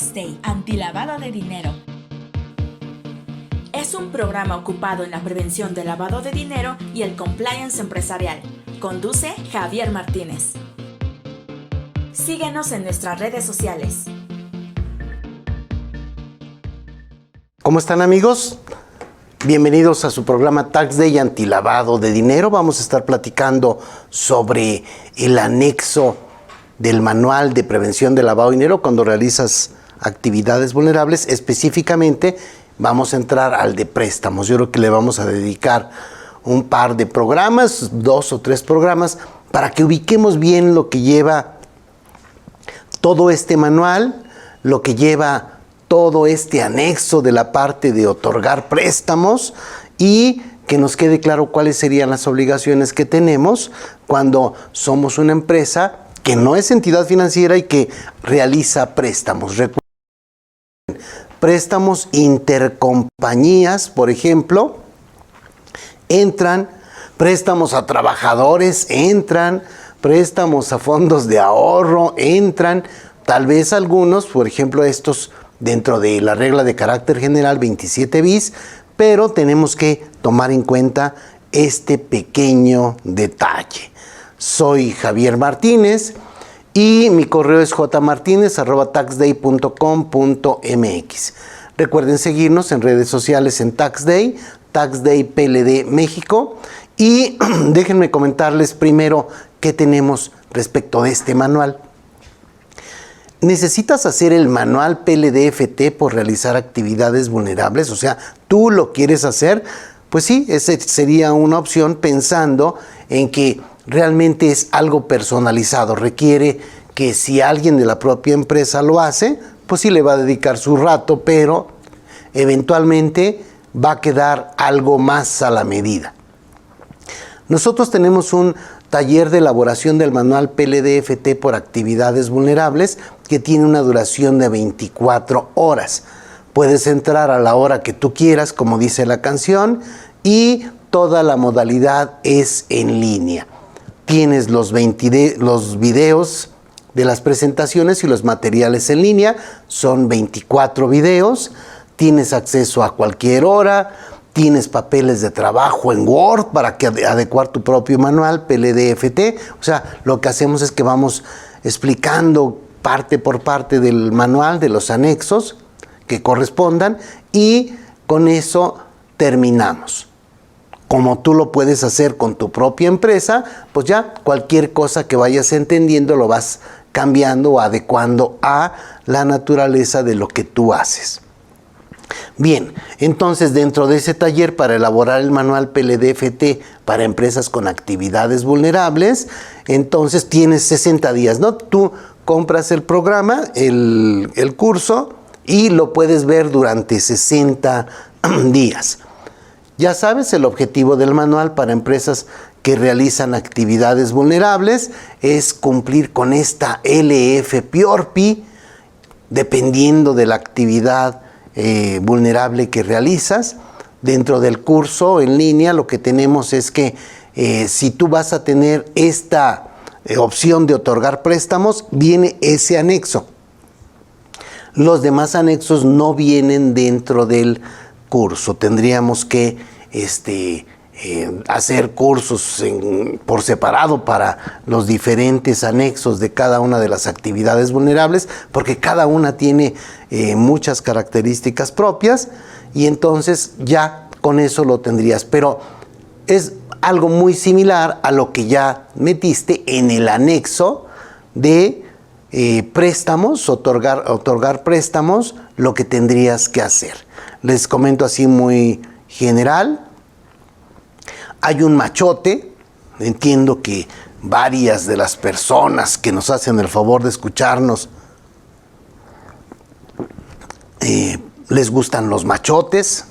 Tax Day, antilavado de dinero. Es un programa ocupado en la prevención del lavado de dinero y el compliance empresarial. Conduce Javier Martínez. Síguenos en nuestras redes sociales. ¿Cómo están, amigos? Bienvenidos a su programa Tax Day antilavado de dinero. Vamos a estar platicando sobre el anexo del manual de prevención del lavado de dinero cuando realizas actividades vulnerables. Específicamente vamos a entrar al de préstamos. Yo creo que le vamos a dedicar un par de programas, 2 o 3 programas, para que ubiquemos bien lo que lleva todo este manual, lo que lleva todo este anexo de la parte de otorgar préstamos y que nos quede claro cuáles serían las obligaciones que tenemos cuando somos una empresa que no es entidad financiera y que realiza préstamos. Recuerden, préstamos intercompañías, por ejemplo, entran, préstamos a trabajadores entran, préstamos a fondos de ahorro entran, tal vez algunos, por ejemplo estos dentro de la regla de carácter general 27 bis, pero tenemos que tomar en cuenta este pequeño detalle. Soy Javier Martínez y mi correo es jmartinez@taxday.com.mx. Recuerden seguirnos en redes sociales en TaxDay, TaxDay PLD México, y déjenme comentarles primero qué tenemos respecto de este manual. ¿Necesitas hacer el manual PLD-FT por realizar actividades vulnerables? O sea, ¿tú lo quieres hacer? Pues sí, esa sería una opción pensando en que realmente es algo personalizado. Requiere que si alguien de la propia empresa lo hace, pues sí le va a dedicar su rato, pero eventualmente va a quedar algo más a la medida. Nosotros tenemos un taller de elaboración del manual PLD-FT por actividades vulnerables que tiene una duración de 24 horas. Puedes entrar a la hora que tú quieras, como dice la canción, y toda la modalidad es en línea. Tienes los videos de las presentaciones y los materiales en línea, son 24 videos, tienes acceso a cualquier hora, tienes papeles de trabajo en Word para que adecuar tu propio manual PLD-FT. O sea, lo que hacemos es que vamos explicando parte por parte del manual, de los anexos que correspondan, y con eso terminamos. Como tú lo puedes hacer con tu propia empresa, pues ya cualquier cosa que vayas entendiendo lo vas cambiando o adecuando a la naturaleza de lo que tú haces. Bien, entonces dentro de ese taller para elaborar el manual PLD-FT para empresas con actividades vulnerables, entonces tienes 60 días, ¿no? Tú compras el programa, el curso, y lo puedes ver durante 60 días. Ya sabes, el objetivo del manual para empresas que realizan actividades vulnerables es cumplir con esta LF-PIORPI, dependiendo de la actividad vulnerable que realizas. Dentro del curso en línea lo que tenemos es que si tú vas a tener esta opción de otorgar préstamos, viene ese anexo. Los demás anexos no vienen dentro del curso. Tendríamos que hacer cursos por separado para los diferentes anexos de cada una de las actividades vulnerables, porque cada una tiene muchas características propias, y entonces ya con eso lo tendrías. Pero es algo muy similar a lo que ya metiste en el anexo de préstamos, otorgar préstamos, lo que tendrías que hacer. Les comento así muy general. Hay un machote. Entiendo que varias de las personas que nos hacen el favor de escucharnos les gustan los machotes,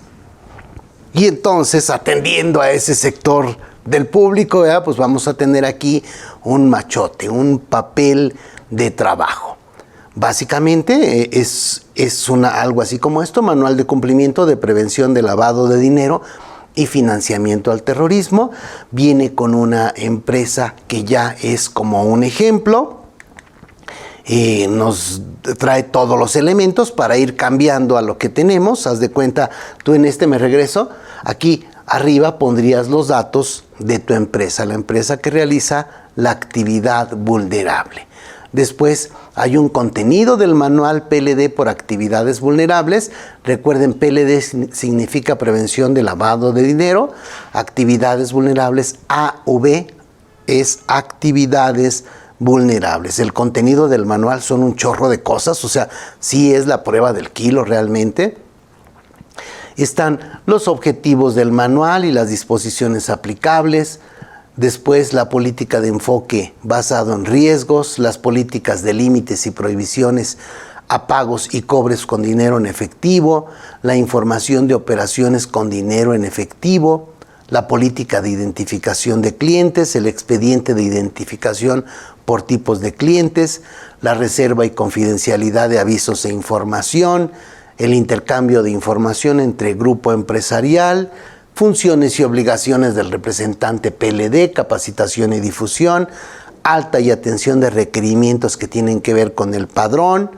y entonces, atendiendo a ese sector del público, pues vamos a tener aquí un machote, un papel de trabajo. Básicamente es algo así como esto: manual de cumplimiento de prevención de lavado de dinero y financiamiento al terrorismo. Viene con una empresa que ya es como un ejemplo. nos trae todos los elementos para ir cambiando a lo que tenemos. Haz de cuenta, tú en me regreso, aquí arriba pondrías los datos de tu empresa, la empresa que realiza la actividad vulnerable. Después hay un contenido del manual PLD por actividades vulnerables. Recuerden, PLD significa prevención de lavado de dinero. Actividades vulnerables, AV es actividades vulnerables. El contenido del manual son un chorro de cosas, o sea, sí es la prueba del kilo realmente. Están los objetivos del manual y las disposiciones aplicables. Después, la política de enfoque basado en riesgos, las políticas de límites y prohibiciones a pagos y cobres con dinero en efectivo, la información de operaciones con dinero en efectivo, la política de identificación de clientes, el expediente de identificación por tipos de clientes, la reserva y confidencialidad de avisos e información, el intercambio de información entre grupo empresarial, funciones y obligaciones del representante PLD, capacitación y difusión, alta y atención de requerimientos que tienen que ver con el padrón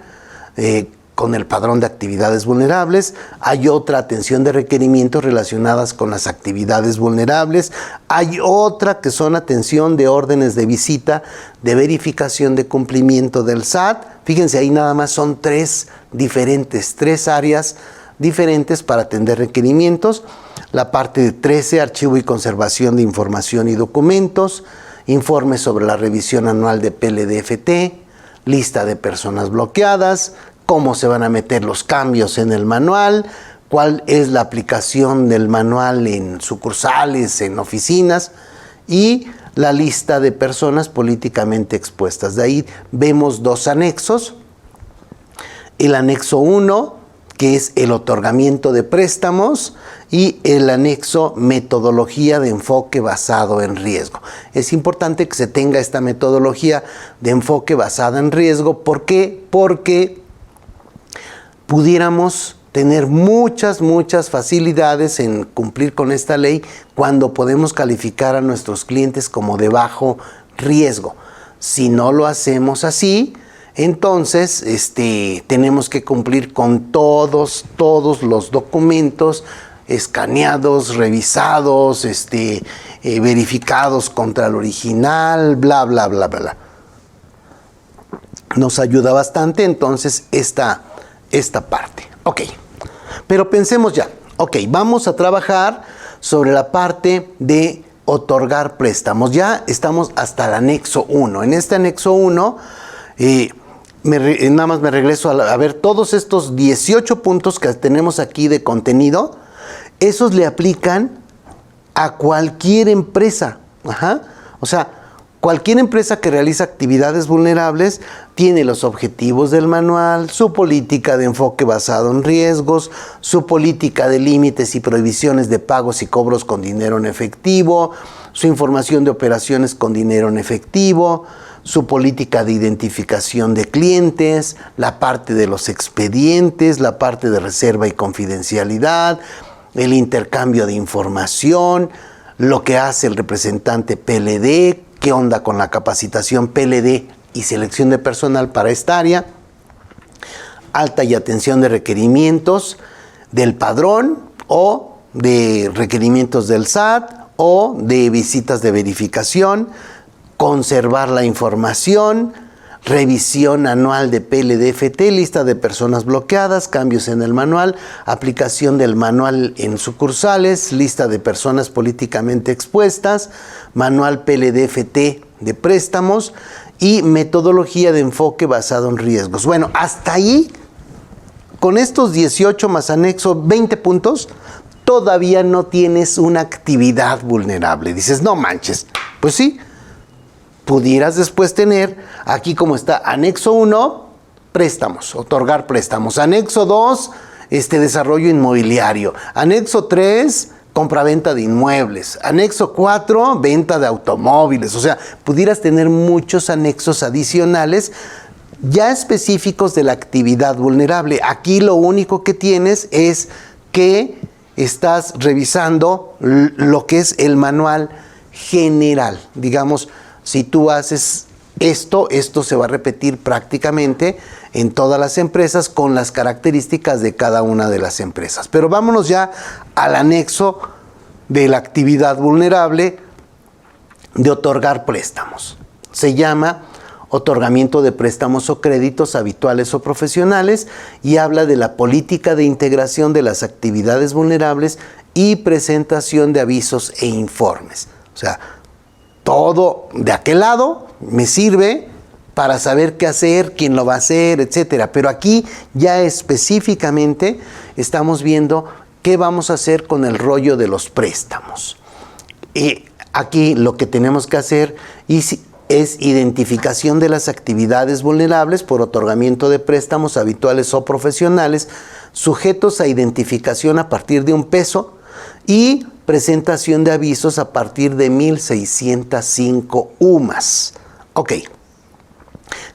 de actividades vulnerables. Hay otra atención de requerimientos relacionadas con las actividades vulnerables. Hay otra que son atención de órdenes de visita, de verificación de cumplimiento del SAT. Fíjense, ahí nada más son tres áreas diferentes para atender requerimientos. La parte de 13, archivo y conservación de información y documentos, informe sobre la revisión anual de PLD-FT, lista de personas bloqueadas, cómo se van a meter los cambios en el manual, cuál es la aplicación del manual en sucursales, en oficinas, y la lista de personas políticamente expuestas. De ahí vemos dos anexos. El anexo 1, que es el otorgamiento de préstamos, y el anexo metodología de enfoque basado en riesgo. Es importante que se tenga esta metodología de enfoque basada en riesgo. ¿Por qué? Porque pudiéramos tener muchas facilidades en cumplir con esta ley cuando podemos calificar a nuestros clientes como de bajo riesgo. Si no lo hacemos así, entonces tenemos que cumplir con todos los documentos escaneados, revisados, verificados contra el original, bla. Nos ayuda bastante entonces esta parte. Ok, pero pensemos ya. Ok, vamos a trabajar sobre la parte de otorgar préstamos. Ya estamos hasta el anexo 1. En este anexo 1, nada más me regreso a ver todos estos 18 puntos que tenemos aquí de contenido. Esos le aplican a cualquier empresa. O sea, cualquier empresa que realiza actividades vulnerables tiene los objetivos del manual, su política de enfoque basado en riesgos, su política de límites y prohibiciones de pagos y cobros con dinero en efectivo, su información de operaciones con dinero en efectivo, su política de identificación de clientes, la parte de los expedientes, la parte de reserva y confidencialidad, el intercambio de información, lo que hace el representante PLD, qué onda con la capacitación PLD y selección de personal para esta área, alta y atención de requerimientos del padrón o de requerimientos del SAT o de visitas de verificación, conservar la información, revisión anual de PLD-FT, lista de personas bloqueadas, cambios en el manual, aplicación del manual en sucursales, lista de personas políticamente expuestas, manual PLD-FT de préstamos y metodología de enfoque basado en riesgos. Bueno, hasta ahí, con estos 18 más anexo 20 puntos, todavía no tienes una actividad vulnerable. Dices, no manches. Pues sí. Pudieras después tener, aquí como está, anexo 1, préstamos, otorgar préstamos. Anexo 2, desarrollo inmobiliario. Anexo 3, compraventa de inmuebles. Anexo 4, venta de automóviles. O sea, pudieras tener muchos anexos adicionales ya específicos de la actividad vulnerable. Aquí lo único que tienes es que estás revisando lo que es el manual general. Digamos, si tú haces Esto se va a repetir prácticamente en todas las empresas con las características de cada una de las empresas. Pero vámonos ya al anexo de la actividad vulnerable de otorgar préstamos. Se llama otorgamiento de préstamos o créditos habituales o profesionales y habla de la política de integración de las actividades vulnerables y presentación de avisos e informes. O sea, todo de aquel lado me sirve para saber qué hacer, quién lo va a hacer, etcétera. Pero aquí ya específicamente estamos viendo qué vamos a hacer con el rollo de los préstamos. Y aquí lo que tenemos que hacer es identificación de las actividades vulnerables por otorgamiento de préstamos habituales o profesionales, sujetos a identificación a partir de $1 y presentación de avisos a partir de 1,605 UMAS. Ok.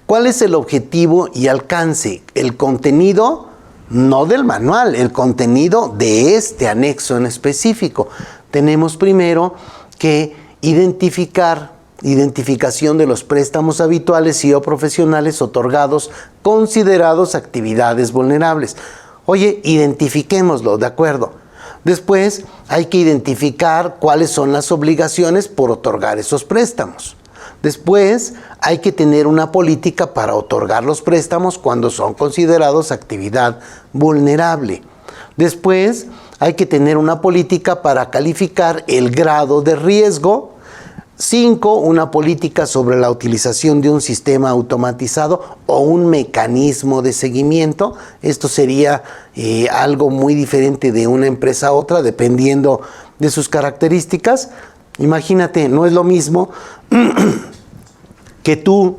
¿Cuál es el objetivo y alcance? El contenido, no del manual, el contenido de este anexo en específico. Tenemos primero que identificación de los préstamos habituales y o profesionales otorgados considerados actividades vulnerables. Oye, identifiquémoslo, ¿de acuerdo? Después hay que identificar cuáles son las obligaciones por otorgar esos préstamos. Después hay que tener una política para otorgar los préstamos cuando son considerados actividad vulnerable. Después hay que tener una política para calificar el grado de riesgo. 5, una política sobre la utilización de un sistema automatizado o un mecanismo de seguimiento. Esto sería algo muy diferente de una empresa a otra, dependiendo de sus características. Imagínate, no es lo mismo que tú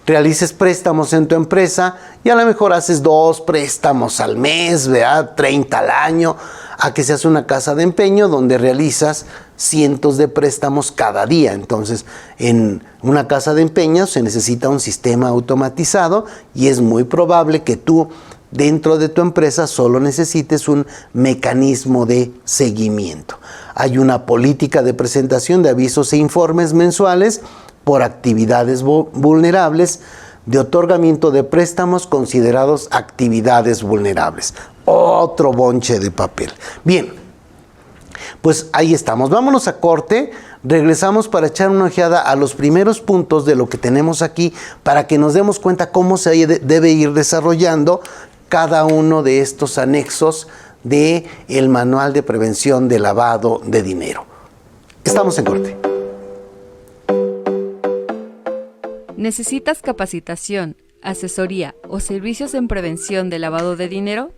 realices préstamos en tu empresa y a lo mejor haces 2 préstamos al mes, ¿verdad? 30 al año, a que seas una casa de empeño donde realizas cientos de préstamos cada día. Entonces, en una casa de empeño se necesita un sistema automatizado y es muy probable que tú dentro de tu empresa solo necesites un mecanismo de seguimiento. Hay una política de presentación de avisos e informes mensuales por actividades vulnerables de otorgamiento de préstamos considerados actividades vulnerables. Otro bonche de papel. Bien, pues ahí estamos. Vámonos a corte. Regresamos para echar una ojeada a los primeros puntos de lo que tenemos aquí para que nos demos cuenta cómo se debe ir desarrollando cada uno de estos anexos del Manual de Prevención de Lavado de Dinero. Estamos en corte. ¿Necesitas capacitación, asesoría o servicios en prevención de lavado de dinero?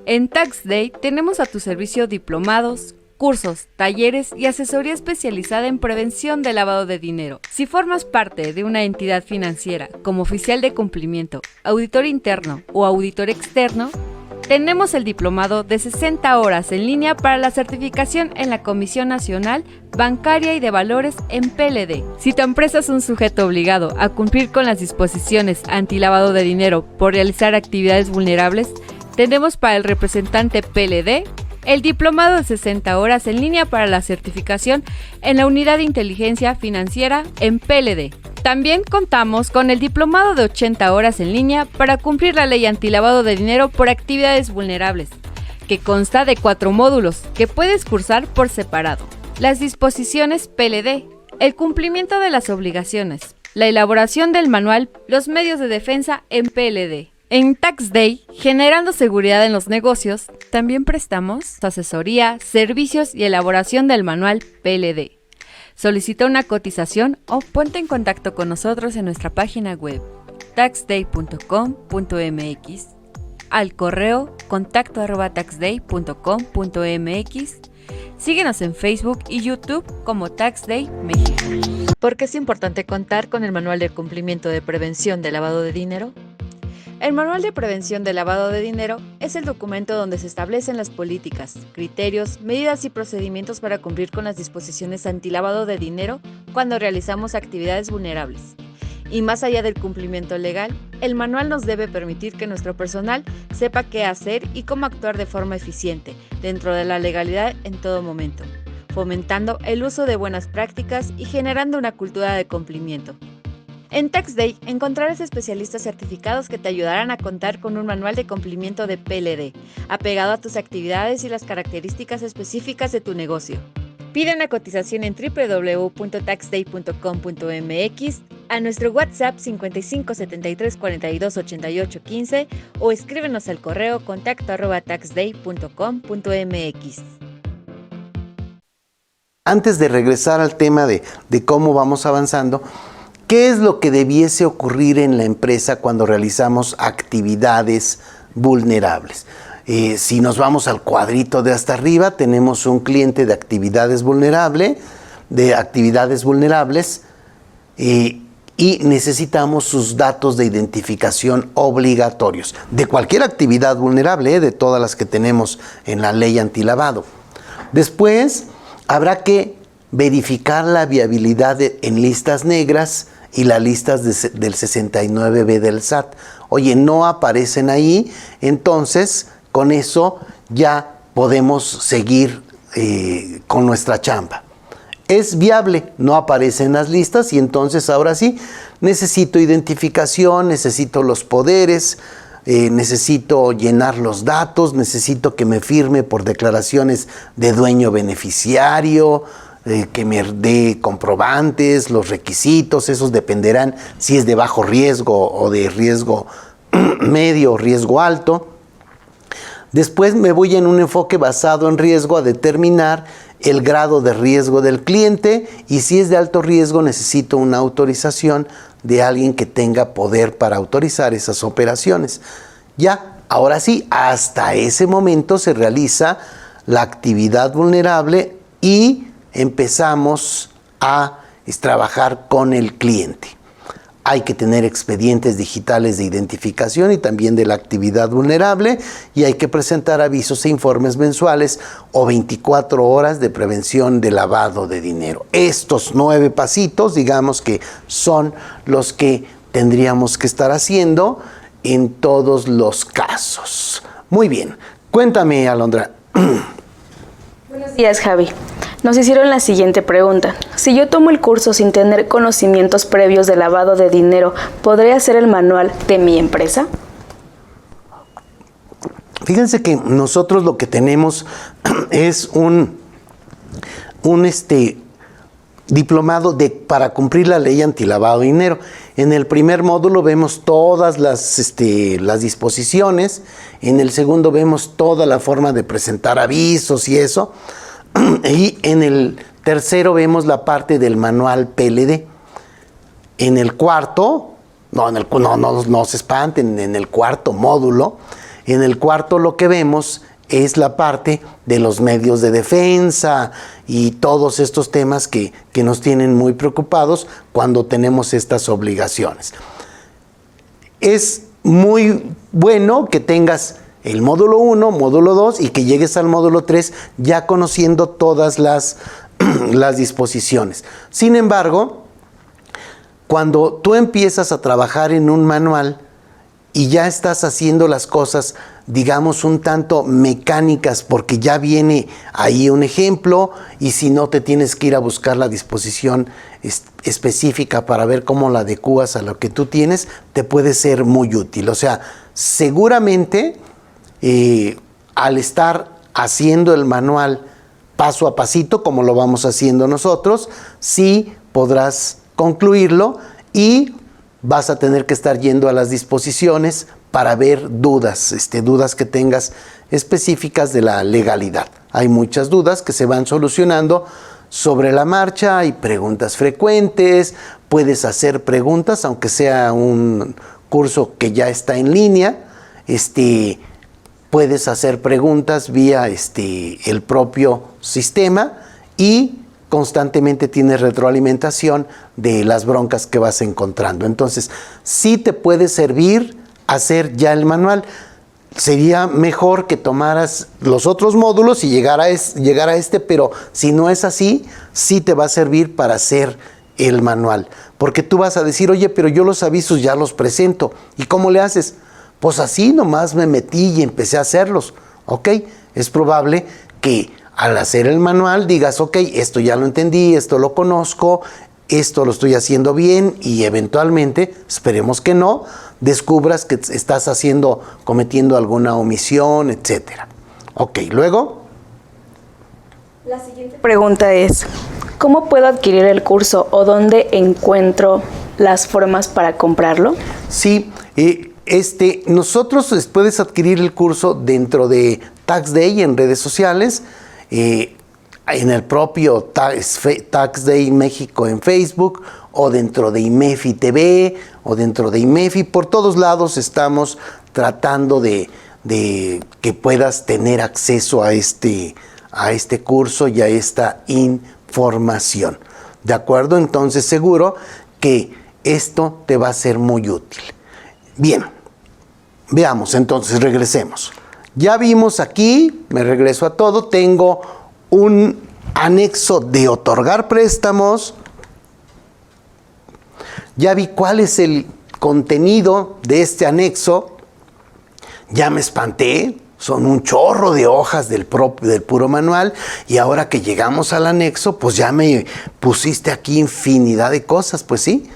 En Tax Day tenemos a tu servicio diplomados, cursos, talleres y asesoría especializada en prevención de lavado de dinero. Si formas parte de una entidad financiera como oficial de cumplimiento, auditor interno o auditor externo, tenemos el diplomado de 60 horas en línea para la certificación en la Comisión Nacional Bancaria y de Valores en PLD. Si tu empresa es un sujeto obligado a cumplir con las disposiciones antilavado de dinero por realizar actividades vulnerables, tenemos para el representante PLD el diplomado de 60 horas en línea para la certificación en la Unidad de Inteligencia Financiera en PLD. También contamos con el diplomado de 80 horas en línea para cumplir la ley antilavado de dinero por actividades vulnerables, que consta de 4 módulos que puedes cursar por separado. Las disposiciones PLD, el cumplimiento de las obligaciones, la elaboración del manual, los medios de defensa en PLD. En Tax Day, generando seguridad en los negocios, también prestamos asesoría, servicios y elaboración del manual PLD. Solicita una cotización o ponte en contacto con nosotros en nuestra página web taxday.com.mx, al correo contacto@taxday.com.mx. Síguenos en Facebook y YouTube como Tax Day México. ¿Por qué es importante contar con el Manual de Cumplimiento de Prevención de Lavado de Dinero? El Manual de Prevención de Lavado de Dinero es el documento donde se establecen las políticas, criterios, medidas y procedimientos para cumplir con las disposiciones antilavado de dinero cuando realizamos actividades vulnerables. Y más allá del cumplimiento legal, el manual nos debe permitir que nuestro personal sepa qué hacer y cómo actuar de forma eficiente, dentro de la legalidad en todo momento, fomentando el uso de buenas prácticas y generando una cultura de cumplimiento. En TaxDay encontrarás especialistas certificados que te ayudarán a contar con un manual de cumplimiento de PLD, apegado a tus actividades y las características específicas de tu negocio. Pide una cotización en www.taxday.com.mx, a nuestro WhatsApp 55 73 42 88 15 o escríbenos al correo contacto@taxday.com.mx. Antes de regresar al tema de cómo vamos avanzando, ¿qué es lo que debiese ocurrir en la empresa cuando realizamos actividades vulnerables? Si nos vamos al cuadrito de hasta arriba, tenemos un cliente de actividades vulnerables, y necesitamos sus datos de identificación obligatorios de cualquier actividad vulnerable, de todas las que tenemos en la ley antilavado. Después habrá que verificar la viabilidad en listas negras y las listas del 69B del SAT. Oye, no aparecen ahí, entonces con eso ya podemos seguir con nuestra chamba. Es viable, no aparece en las listas y entonces ahora sí, necesito identificación, necesito los poderes, necesito llenar los datos, necesito que me firme por declaraciones de dueño beneficiario, que me dé comprobantes, los requisitos, esos dependerán si es de bajo riesgo o de riesgo medio o riesgo alto. Después me voy en un enfoque basado en riesgo a determinar el grado de riesgo del cliente y si es de alto riesgo necesito una autorización de alguien que tenga poder para autorizar esas operaciones. Ya, ahora sí, hasta ese momento se realiza la actividad vulnerable y empezamos a trabajar con el cliente. Hay que tener expedientes digitales de identificación y también de la actividad vulnerable y hay que presentar avisos e informes mensuales o 24 horas de prevención de lavado de dinero. Estos 9 pasitos, digamos que son los que tendríamos que estar haciendo en todos los casos. Muy bien, cuéntame, Alondra. Buenos días, Javi. Nos hicieron la siguiente pregunta. Si yo tomo el curso sin tener conocimientos previos de lavado de dinero, ¿podré hacer el manual de mi empresa? Fíjense que nosotros lo que tenemos es un diplomado para cumplir la ley antilavado de dinero. En el primer módulo vemos todas las disposiciones, en el segundo vemos toda la forma de presentar avisos y eso, y en el tercero vemos la parte del manual PLD. En el cuarto, no se espanten, en el cuarto módulo, en el cuarto lo que vemos es la parte de los medios de defensa y todos estos temas que nos tienen muy preocupados cuando tenemos estas obligaciones. Es muy bueno que tengas el módulo 1, módulo 2 y que llegues al módulo 3 ya conociendo todas las disposiciones. Sin embargo, cuando tú empiezas a trabajar en un manual y ya estás haciendo las cosas, digamos, un tanto mecánicas, porque ya viene ahí un ejemplo y si no te tienes que ir a buscar la disposición específica para ver cómo la adecuas a lo que tú tienes, te puede ser muy útil. O sea, seguramente al estar haciendo el manual paso a pasito, como lo vamos haciendo nosotros, sí podrás concluirlo y vas a tener que estar yendo a las disposiciones para ver dudas que tengas específicas de la legalidad. Hay muchas dudas que se van solucionando sobre la marcha, hay preguntas frecuentes, puedes hacer preguntas, aunque sea un curso que ya está en línea, puedes hacer preguntas vía el propio sistema y constantemente tienes retroalimentación de las broncas que vas encontrando. Entonces, sí te puede servir hacer ya el manual. Sería mejor que tomaras los otros módulos y llegar a este, pero si no es así, sí te va a servir para hacer el manual. Porque tú vas a decir, oye, pero yo los avisos ya los presento. ¿Y cómo le haces? Pues así nomás me metí y empecé a hacerlos. ¿Ok? Es probable que al hacer el manual digas, ok, esto ya lo entendí, esto lo conozco, esto lo estoy haciendo bien y eventualmente, esperemos que no, descubras que estás cometiendo alguna omisión, etcétera. Ok, luego. La siguiente pregunta es, ¿cómo puedo adquirir el curso o dónde encuentro las formas para comprarlo? Sí, nosotros puedes adquirir el curso dentro de Tax Day en redes sociales, en el propio Tax Day México en Facebook, o dentro de IMEFI TV, o dentro de IMEFI. Por todos lados estamos tratando de que puedas tener acceso a este curso y a esta información. ¿De acuerdo? Entonces seguro que esto te va a ser muy útil. Bien, veamos entonces, regresemos. Ya vimos aquí, me regreso a todo, tengo un anexo de otorgar préstamos. Ya vi cuál es el contenido de este anexo. Ya me espanté, son un chorro de hojas del puro manual, y ahora que llegamos al anexo, pues ya me pusiste aquí infinidad de cosas. Pues sí,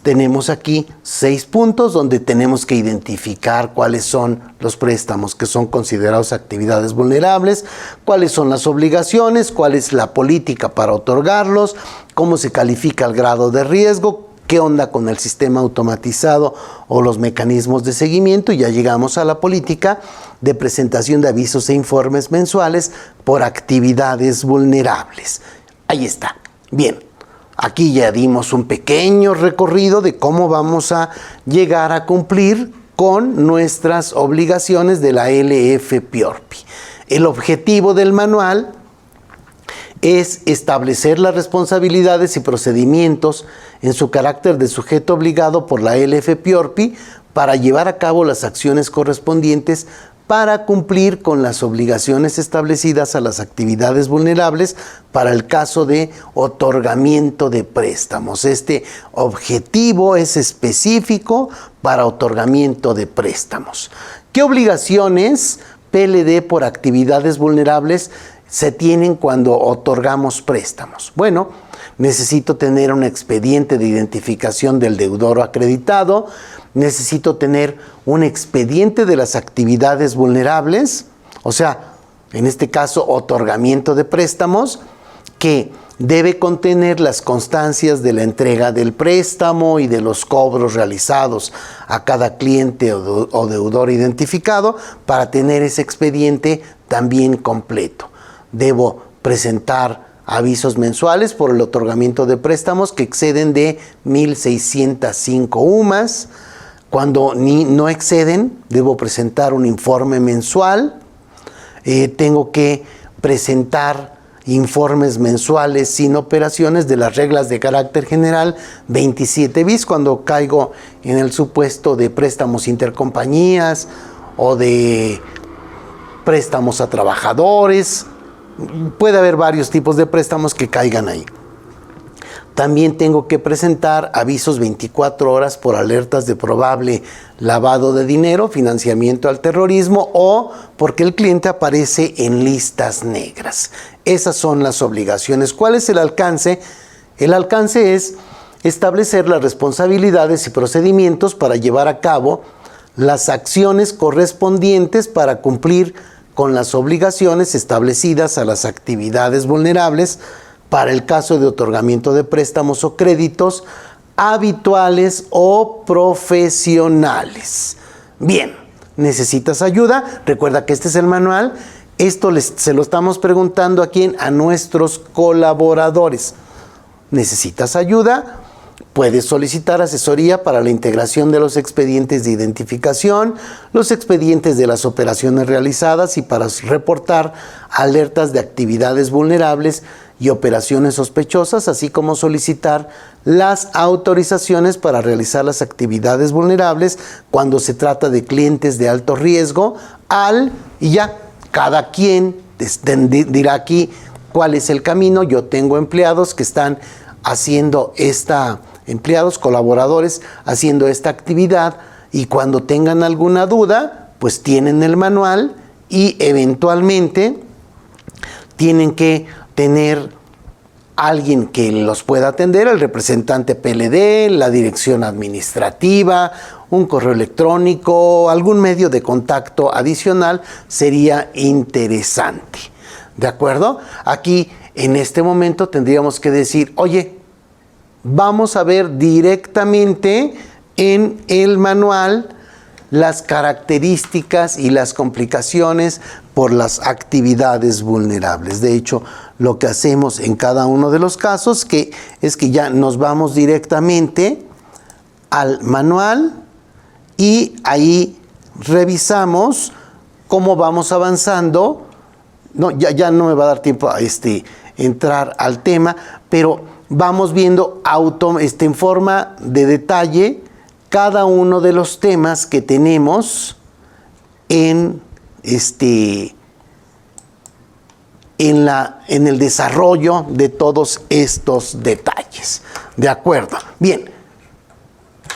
tenemos aquí 6 puntos donde tenemos que identificar cuáles son los préstamos que son considerados actividades vulnerables, cuáles son las obligaciones, cuál es la política para otorgarlos, cómo se califica el grado de riesgo, qué onda con el sistema automatizado o los mecanismos de seguimiento, y ya llegamos a la política de presentación de avisos e informes mensuales por actividades vulnerables. Ahí está. Bien. Aquí ya dimos un pequeño recorrido de cómo vamos a llegar a cumplir con nuestras obligaciones de la LFPORPI. El objetivo del manual es establecer las responsabilidades y procedimientos en su carácter de sujeto obligado por la LFPORPI para llevar a cabo las acciones correspondientes para cumplir con las obligaciones establecidas a las actividades vulnerables para el caso de otorgamiento de préstamos. Este objetivo es específico para otorgamiento de préstamos. ¿Qué obligaciones PLD por actividades vulnerables se tienen cuando otorgamos préstamos? Bueno, necesito tener un expediente de identificación del deudor acreditado, necesito tener un expediente de las actividades vulnerables, o sea, en este caso, otorgamiento de préstamos, que debe contener las constancias de la entrega del préstamo y de los cobros realizados a cada cliente o deudor identificado para tener ese expediente también completo. Debo presentar avisos mensuales por el otorgamiento de préstamos que exceden de 1,605 UMAS. Cuando no exceden, debo presentar un informe mensual. Tengo que presentar informes mensuales sin operaciones de las reglas de carácter general 27 bis cuando caigo en el supuesto de préstamos intercompañías o de préstamos a trabajadores. Puede haber varios tipos de préstamos que caigan ahí. También tengo que presentar avisos 24 horas por alertas de probable lavado de dinero, financiamiento al terrorismo o porque el cliente aparece en listas negras. Esas son las obligaciones. ¿Cuál es el alcance? El alcance es establecer las responsabilidades y procedimientos para llevar a cabo las acciones correspondientes para cumplir con las obligaciones establecidas a las actividades vulnerables para el caso de otorgamiento de préstamos o créditos habituales o profesionales. Bien, ¿necesitas ayuda? Recuerda que este es el manual. Esto se lo estamos preguntando a nuestros colaboradores. ¿Necesitas ayuda? Puedes solicitar asesoría para la integración de los expedientes de identificación, los expedientes de las operaciones realizadas y para reportar alertas de actividades vulnerables y operaciones sospechosas, así como solicitar las autorizaciones para realizar las actividades vulnerables cuando se trata de clientes de alto riesgo, y ya, cada quien dirá aquí cuál es el camino. Yo tengo empleados que están haciendo empleados, colaboradores, haciendo esta actividad, y cuando tengan alguna duda, pues tienen el manual y eventualmente tienen que tener alguien que los pueda atender, el representante PLD, la dirección administrativa, un correo electrónico, algún medio de contacto adicional sería interesante. ¿De acuerdo? Aquí, en este momento, tendríamos que decir, oye, vamos a ver directamente en el manual las características y las complicaciones por las actividades vulnerables. De hecho, lo que hacemos en cada uno de los casos es que ya nos vamos directamente al manual y ahí revisamos cómo vamos avanzando. No, ya no me va a dar tiempo a entrar al tema, pero vamos viendo en forma de detalle cada uno de los temas que tenemos en el desarrollo de todos estos detalles. ¿De acuerdo? Bien,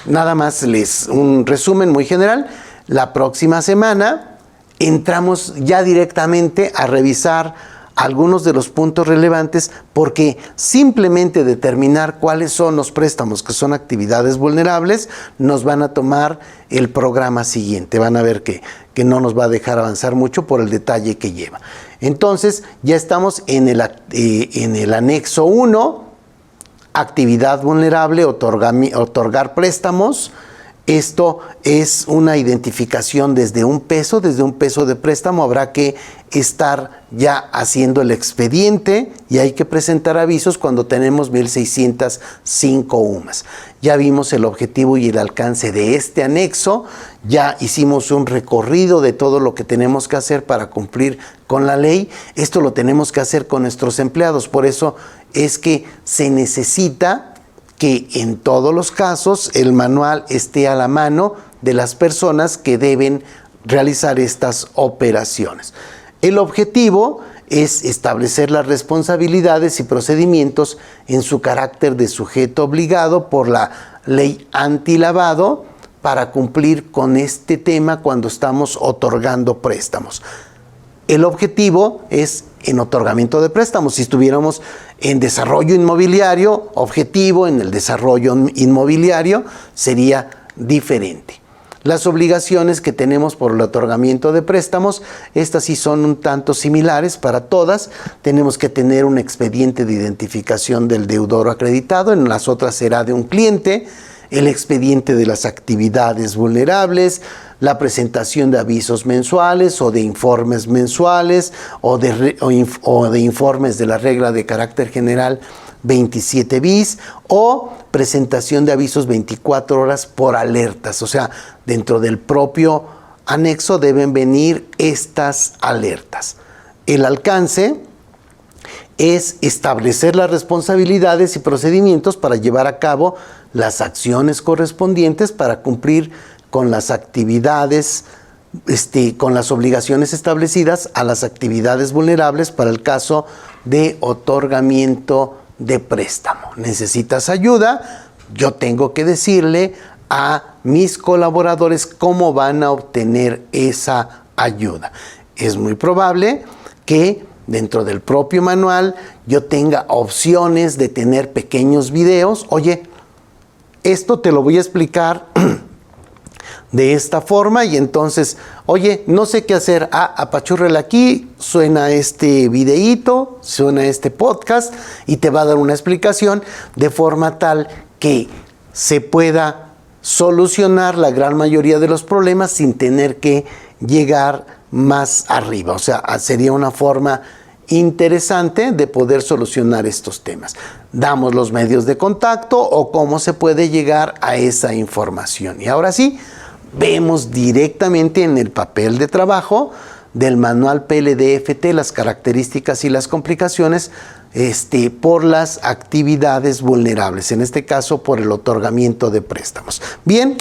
nada más un resumen muy general. La próxima semana entramos ya directamente a revisar algunos de los puntos relevantes, porque simplemente determinar cuáles son los préstamos que son actividades vulnerables nos van a tomar el programa siguiente. Van a ver que no nos va a dejar avanzar mucho por el detalle que lleva. Entonces, ya estamos en el anexo 1, actividad vulnerable, otorgar préstamos. Esto es una identificación desde un peso de préstamo. Habrá que estar ya haciendo el expediente y hay que presentar avisos cuando tenemos 1,605 UMAS. Ya vimos el objetivo y el alcance de este anexo. Ya hicimos un recorrido de todo lo que tenemos que hacer para cumplir con la ley. Esto lo tenemos que hacer con nuestros empleados. Por eso es que se necesita que en todos los casos el manual esté a la mano de las personas que deben realizar estas operaciones. El objetivo es establecer las responsabilidades y procedimientos en su carácter de sujeto obligado por la ley antilavado para cumplir con este tema cuando estamos otorgando préstamos. El objetivo es en otorgamiento de préstamos. Si estuviéramos en desarrollo inmobiliario, objetivo en el desarrollo inmobiliario sería diferente. Las obligaciones que tenemos por el otorgamiento de préstamos, estas sí son un tanto similares para todas. Tenemos que tener un expediente de identificación del deudor acreditado, en las otras será de un cliente, el expediente de las actividades vulnerables, la presentación de avisos mensuales o de informes mensuales o de informes de la regla de carácter general 27 bis o presentación de avisos 24 horas por alertas. O sea, dentro del propio anexo deben venir estas alertas. El alcance es establecer las responsabilidades y procedimientos para llevar a cabo las acciones correspondientes para cumplir con las actividades, con las obligaciones establecidas a las actividades vulnerables para el caso de otorgamiento de préstamo. ¿Necesitas ayuda? Yo tengo que decirle a mis colaboradores cómo van a obtener esa ayuda. Es muy probable que dentro del propio manual yo tenga opciones de tener pequeños videos. Oye, esto te lo voy a explicar de esta forma y entonces, oye, no sé qué hacer. Apachúrrele aquí, suena este videíto, suena este podcast y te va a dar una explicación de forma tal que se pueda solucionar la gran mayoría de los problemas sin tener que llegar más arriba. O sea, sería una forma interesante de poder solucionar estos temas. Damos los medios de contacto o cómo se puede llegar a esa información. Y ahora sí, vemos directamente en el papel de trabajo del manual PLD-FT las características y las complicaciones por las actividades vulnerables, en este caso por el otorgamiento de préstamos. Bien,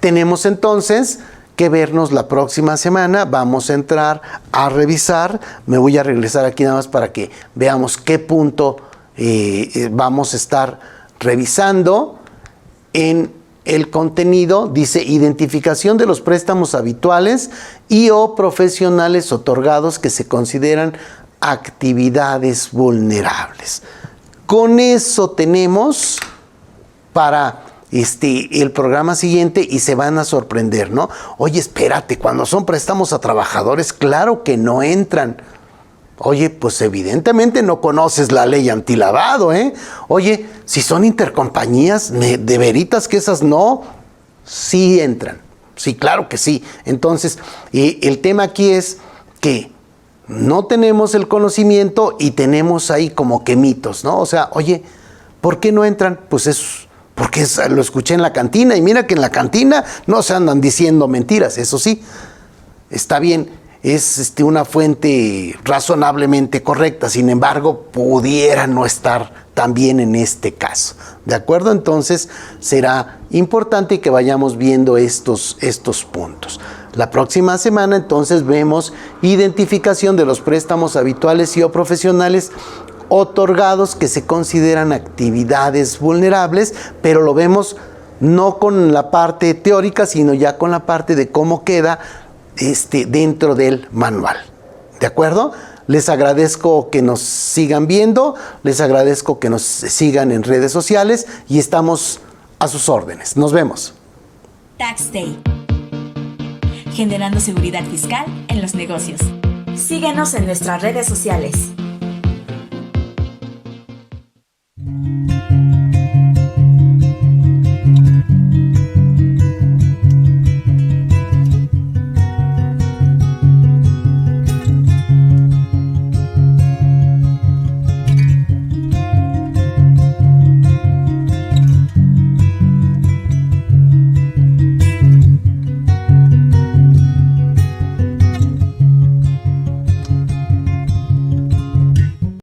tenemos entonces que vernos la próxima semana. Vamos a entrar a revisar. Me voy a regresar aquí nada más para que veamos qué punto vamos a estar revisando. En el contenido dice identificación de los préstamos habituales y o profesionales otorgados que se consideran actividades vulnerables. con eso tenemos para el programa siguiente y se van a sorprender, ¿no? Oye, espérate, cuando son préstamos a trabajadores, claro que no entran. Oye, pues evidentemente no conoces la ley antilavado, ¿eh? Oye, si son intercompañías, ¿de veritas que esas no? Sí entran. Sí, claro que sí. Entonces, el tema aquí es que no tenemos el conocimiento y tenemos ahí como que mitos, ¿no? O sea, oye, ¿por qué no entran? Pues es porque lo escuché en la cantina y mira que en la cantina no se andan diciendo mentiras, eso sí, está bien, es una fuente razonablemente correcta, sin embargo, pudiera no estar tan bien en este caso, ¿de acuerdo? Entonces, será importante que vayamos viendo estos puntos. La próxima semana, entonces, vemos identificación de los préstamos habituales y o profesionales otorgados que se consideran actividades vulnerables, pero lo vemos no con la parte teórica, sino ya con la parte de cómo queda dentro del manual. ¿De acuerdo? Les agradezco que nos sigan viendo, les agradezco que nos sigan en redes sociales y estamos a sus órdenes. Nos vemos. Tax Day. Generando seguridad fiscal en los negocios. Síguenos en nuestras redes sociales.